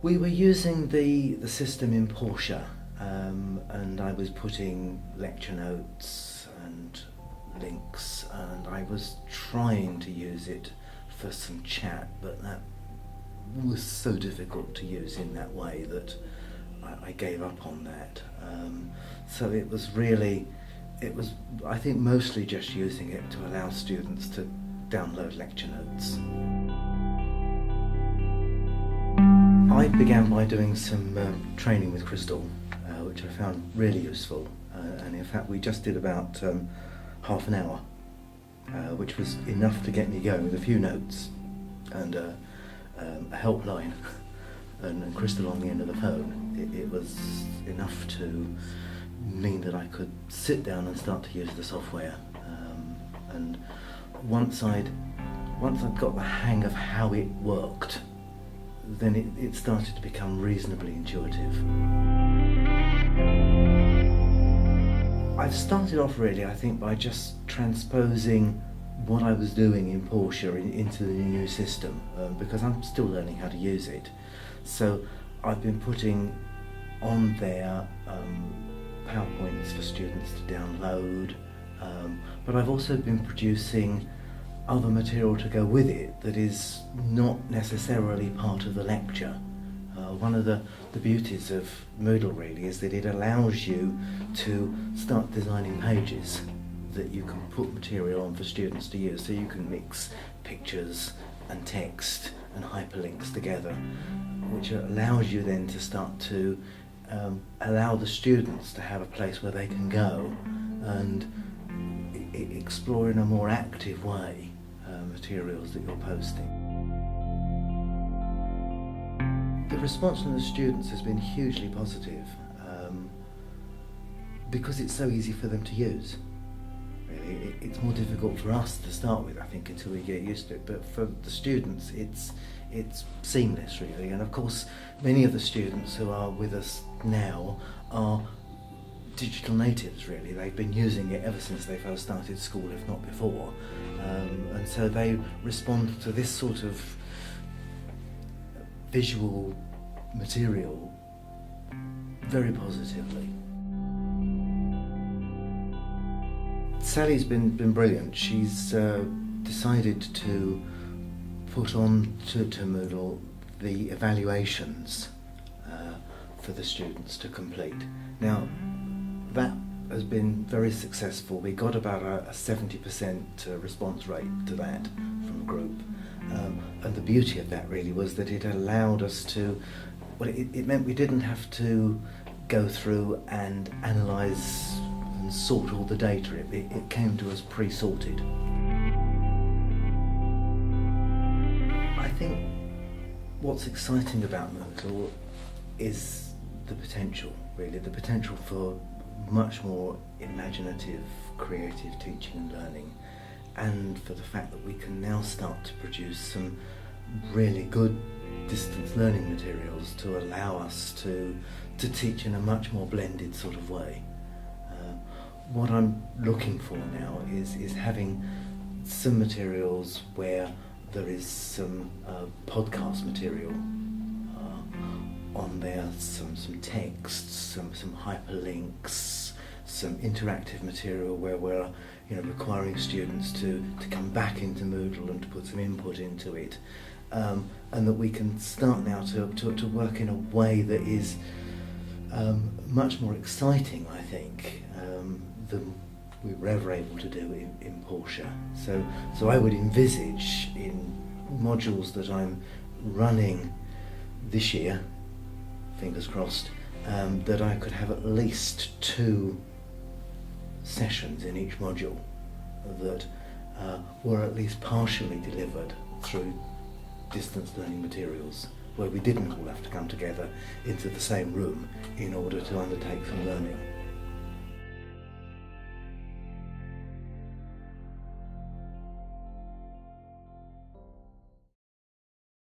We were using the system in Porsche, and I was putting lecture notes and links, and I was trying to use it for some chat, but that was so difficult to use in that way that I gave up on that. So it was I think mostly just using it to allow students to download lecture notes. I began by doing some training with Crystal, which I found really useful, and in fact we just did about half an hour, which was enough to get me going with a few notes and a helpline and Crystal on the end of the phone. It was enough to mean that I could sit down and start to use the software, and once I'd got the hang of how it worked, then it started to become reasonably intuitive. I've started off really, I think, by just transposing what I was doing in Porsche into the new system, because I'm still learning how to use it. So I've been putting on there PowerPoints for students to download, but I've also been producing other material to go with it that is not necessarily part of the lecture. One of the beauties of Moodle really is that it allows you to start designing pages that you can put material on for students to use, so you can mix pictures and text and hyperlinks together, which allows you then to start to allow the students to have a place where they can go and explore in a more active way materials that you're posting. The response from the students has been hugely positive, because it's so easy for them to use. Really, it's more difficult for us to start with, I think, until we get used to it, but for the students it's seamless really. And of course many of the students who are with us now are digital natives really. They've been using it ever since they first started school, if not before, and so they respond to this sort of visual material very positively. Sally's been brilliant. She's decided to put on to Moodle the evaluations for the students to complete. Now that has been very successful. We got about a 70% response rate to that from a group, and the beauty of that really was that it allowed us to, well, it meant we didn't have to go through and analyse and sort all the data. It came to us pre-sorted. I think what's exciting about Moodle is the potential, really, the potential for much more imaginative, creative teaching and learning, and for the fact that we can now start to produce some really good distance learning materials to allow us to teach in a much more blended sort of way. What I'm looking for now is having some materials where there is some podcast material on there, some texts, some hyperlinks, some interactive material where we're requiring students to come back into Moodle and to put some input into it, and that we can start now to work in a way that is much more exciting, I think, than we were ever able to do in Porsche. So I would envisage in modules that I'm running this year, fingers crossed, that I could have at least 2 sessions in each module that were at least partially delivered through distance learning materials, where we didn't all have to come together into the same room in order to undertake some learning.